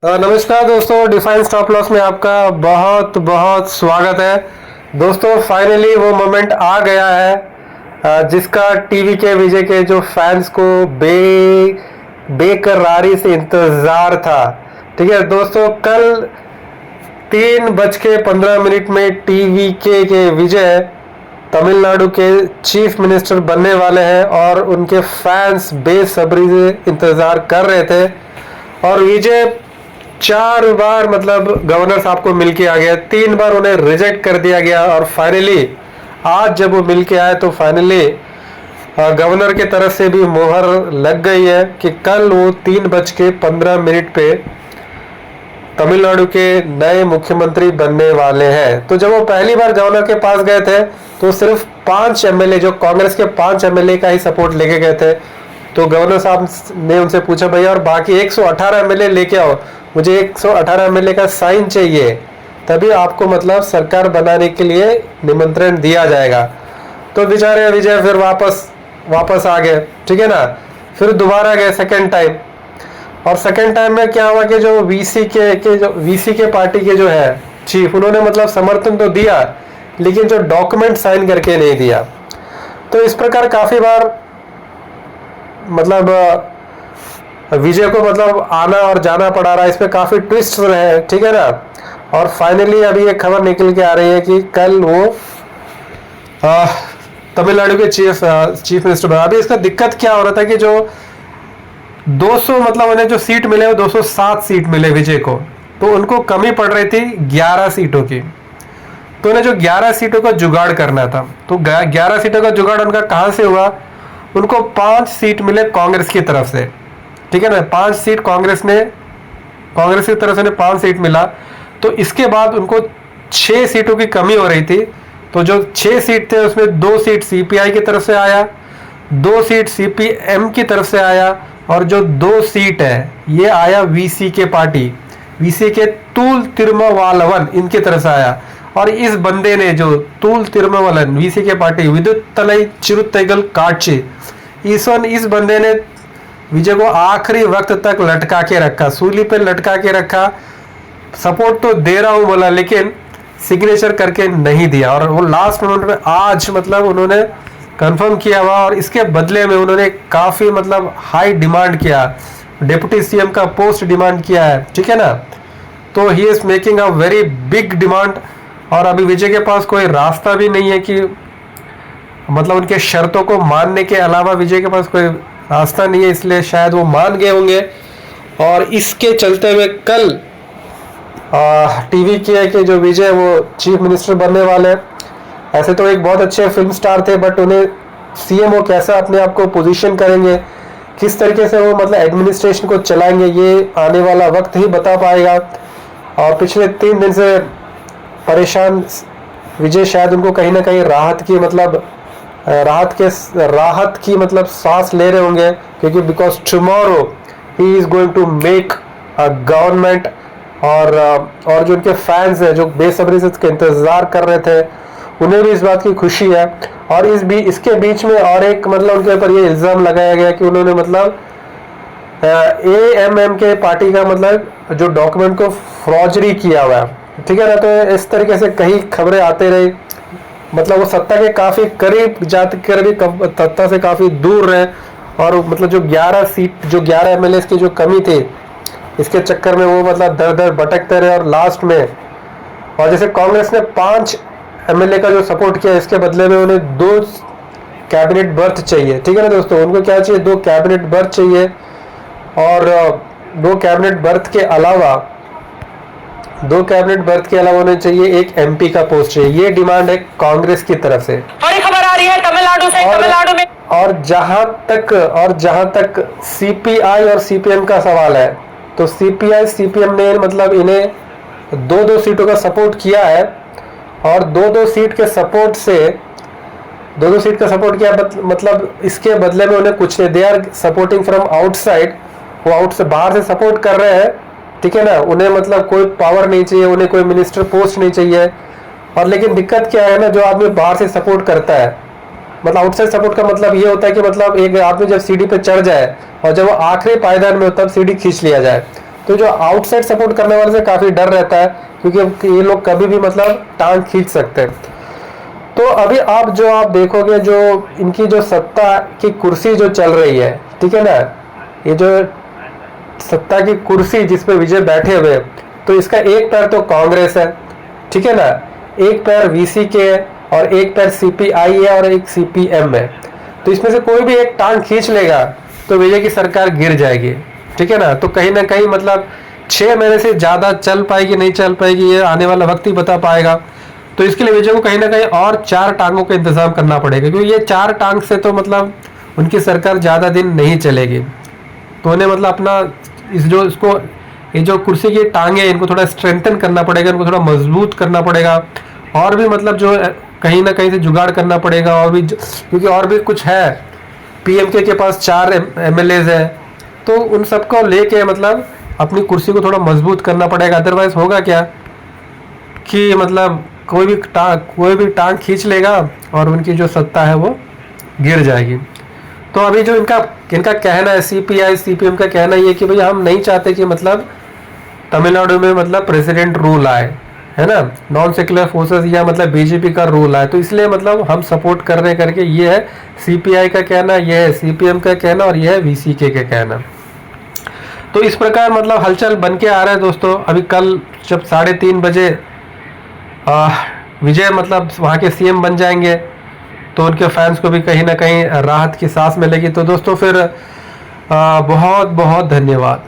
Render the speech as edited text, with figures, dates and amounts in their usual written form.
नमस्कार दोस्तों, define stop loss में आपका बहुत बहुत स्वागत है। दोस्तों फाइनली वो मोमेंट आ गया है जिसका टीवी के विजय के जो फैंस को बेकरारी से इंतज़ार था। ठीक है दोस्तों, कल 3:15 में टीवी के विजय तमिलनाडु के चीफ मिनिस्टर बनने वाले हैं और उनके फैंस बेसब्री से इंतज़ार कर रहे थे। और विजय 4 बार मतलब गवर्नर साहब को मिल के आ गया, 3 बार उन्हें रिजेक्ट कर दिया गया और फाइनली आज जब वो मिल के आए तो फाइनली गवर्नर की तरफ से भी मोहर लग गई है कि कल वो 3:15 पे तमिलनाडु के नए मुख्यमंत्री बनने वाले हैं। तो जब वो पहली बार गवर्नर के पास गए थे तो सिर्फ 5 एमएलए, जो कांग्रेस के 5 एमएलए का ही सपोर्ट लेके गए थे। तो गवर्नर साहब ने उनसे पूछा, भैया और बाकी 118 एमएलए लेके आओ, मुझे 118 एमएलए का साइन चाहिए, तभी आपको मतलब सरकार बनाने के लिए निमंत्रण दिया जाएगा। तो बेचारे विजय फिर वापस आ गए, ठीक है ना। फिर दोबारा गए सेकेंड टाइम, और सेकेंड टाइम में क्या हुआ कि जो वीसी के पार्टी के जो है चीफ, उन्होंने मतलब समर्थन तो दिया लेकिन जो डॉक्यूमेंट साइन करके नहीं दिया। तो इस प्रकार काफ़ी बार मतलब विजय को मतलब आना और जाना पड़ा रहा, इस पे काफ़ी ट्विस्ट रहे, ठीक है ना। और फाइनली अभी एक खबर निकल के आ रही है कि कल वो तमिलनाडु के चीफ मिनिस्टर बना। अभी इसका दिक्कत क्या हो रहा था कि जो 200 मतलब उन्हें जो सीट मिले वो 207 सीट मिले विजय को, तो उनको कमी पड़ रही थी 11 सीटों की। तो उन्हें जो 11 सीटों का जुगाड़ करना था, तो 11 सीटों का जुगाड़ उनका कहाँ से हुआ? उनको 5 सीट मिले कांग्रेस की तरफ से, ठीक है ना। 5 सीट कांग्रेस की तरफ से 5 सीट मिला। तो इसके बाद उनको 6 सीटों की कमी हो रही थी। तो जो 6 सीट थे उसमें 2 सीट सीपीआई की तरफ से आया, 2 सीट सीपीएम की तरफ से आया, और जो 2 सीट है ये आया वीसी के तूल तिरुमावलवन इनकी तरफ से आया। और इस बंदे ने जो तूल तिरुमावलन वीसी के पार्टी विद्युत तलाई चिरुतैगल काटची, इस बंदे ने विजय को आखिरी वक्त तक लटका के रखा, सूली पे लटका के रखा। सपोर्ट तो दे रहा हूं बोला लेकिन सिग्नेचर करके नहीं दिया। और वो लास्ट मोमेंट में आज मतलब उन्होंने कंफर्म किया हुआ, और इसके बदले में उन्होंने काफ़ी मतलब हाई डिमांड किया, डिप्टी सीएम का पोस्ट डिमांड किया है, ठीक है ना। तो he is making a very big demand. और अभी विजय के पास कोई रास्ता भी नहीं है कि मतलब उनके शर्तों को मानने के अलावा विजय के पास कोई रास्ता नहीं है, इसलिए शायद वो मान गए होंगे। और इसके चलते हुए कल टीवी के जो विजय वो चीफ मिनिस्टर बनने वाले हैं। ऐसे तो एक बहुत अच्छे फिल्म स्टार थे, बट उन्हें सीएम वो कैसा अपने आप को पोजीशन करेंगे, किस तरीके से वो मतलब एडमिनिस्ट्रेशन को चलाएंगे, ये आने वाला वक्त ही बता पाएगा। और पिछले 3 दिन से परेशान विजय, शायद उनको कहीं ना कहीं राहत की मतलब सांस ले रहे होंगे, क्योंकि because tomorrow he is going to make a government. और जो उनके फैंस हैं जो बेसब्री से इसका इंतजार कर रहे थे, उन्हें भी इस बात की खुशी है। और इसके बीच में और एक मतलब उनके ऊपर ये इल्ज़ाम लगाया गया कि उन्होंने मतलब एएमएम के पार्टी का मतलब जो डॉक्यूमेंट को फ्रॉजरी किया हुआ है, ठीक है ना। तो इस तरीके से कई खबरें आते रही, मतलब वो सत्ता के काफ़ी करीब जाते कर भी सत्ता से काफ़ी दूर रहे। और मतलब जो 11 एमएलए की जो कमी थी, इसके चक्कर में वो मतलब दर दर भटकते रहे। और लास्ट में और जैसे कांग्रेस ने 5 एमएलए का जो सपोर्ट किया, इसके बदले में उन्हें 2 कैबिनेट बर्थ चाहिए, ठीक है ना दोस्तों। उनको क्या चाहिए? 2 कैबिनेट बर्थ चाहिए। और 2 कैबिनेट बर्थ के अलावा उन्हें चाहिए 1 एमपी का पोस्ट चाहिए। ये डिमांड है कांग्रेस की तरफ से। बड़ी खबर आ रही है तमिलनाडु से। तमिलनाडु में और जहां तक सीपीआई और सीपीएम का सवाल है, तो सीपीआई सीपीएम ने मतलब इन्हें 2-2 सीटों का सपोर्ट किया है। और 2-2 सीट के सपोर्ट किया, मतलब इसके बदले में उन्हें कुछ नहीं, they are supporting from outside, वो बाहर से सपोर्ट कर रहे हैं, ठीक है ना। उन्हें मतलब कोई पावर नहीं चाहिए, उन्हें कोई मिनिस्टर पोस्ट नहीं चाहिए। और लेकिन दिक्कत क्या है ना, जो आदमी बाहर से सपोर्ट करता है, मतलब आउटसाइड सपोर्ट का मतलब ये होता है कि मतलब एक आदमी जब सीढ़ी पे चढ़ जाए और जब वो आखिरी पायदान में हो तब सीढ़ी खींच लिया जाए। तो जो आउटसाइड सपोर्ट करने वाले से काफ़ी डर रहता है, क्योंकि ये लोग कभी भी मतलब टांग खींच सकते हैं। तो अभी आप देखोगे जो इनकी जो सत्ता की कुर्सी जो चल रही है, ठीक है ना, ये जो सत्ता की कुर्सी जिस पे विजय बैठे हुए, तो इसका एक पैर तो कांग्रेस है, ठीक है ना, एक पैर वीसीके है और एक पैर सीपीआई है और एक सीपीएम है। तो इसमें से कोई भी एक टांग खींच लेगा तो विजय की सरकार गिर जाएगी, ठीक है ना। तो कहीं ना कहीं मतलब 6 महीने से ज़्यादा चल पाएगी नहीं चल पाएगी, ये आने वाला वक्त ही बता पाएगा। तो इसके लिए विजय को कहीं ना कहीं और 4 टांगों का इंतजाम करना पड़ेगा, क्योंकि ये 4 टांग से तो मतलब उनकी सरकार ज़्यादा दिन नहीं चलेगी। तो उन्हें मतलब अपना ये जो कुर्सी की टांगे हैं इनको थोड़ा स्ट्रेंथन करना पड़ेगा, इनको थोड़ा मजबूत करना पड़ेगा, और भी मतलब जो कहीं ना कहीं से जुगाड़ करना पड़ेगा, और भी क्योंकि और भी कुछ है। पीएमके के पास 4 एमएलएज है, तो उन सबको लेके मतलब अपनी कुर्सी को थोड़ा मजबूत करना पड़ेगा। अदरवाइज होगा क्या कि मतलब कोई भी टांग खींच लेगा और उनकी जो सत्ता है वो गिर जाएगी। तो अभी जो इनका कहना है, सीपीआई सीपीएम का कहना ये कि भाई हम नहीं चाहते कि मतलब तमिलनाडु में मतलब प्रेसिडेंट रूल आए, है ना, नॉन सेक्युलर फोर्सेस या मतलब बीजेपी का रूल आए, तो इसलिए मतलब हम सपोर्ट कर रहे हैं करके ये है सीपीआई का कहना, ये है सीपीएम का कहना और ये है वीसीके का कहना। तो इस प्रकार मतलब हलचल बन के आ रहा है दोस्तों। अभी कल जब 3:30 बजे विजय मतलब वहाँ के सीएम बन जाएंगे तो उनके फैंस को भी कहीं ना कहीं राहत की सांस मिलेगी। तो दोस्तों फिर बहुत बहुत धन्यवाद।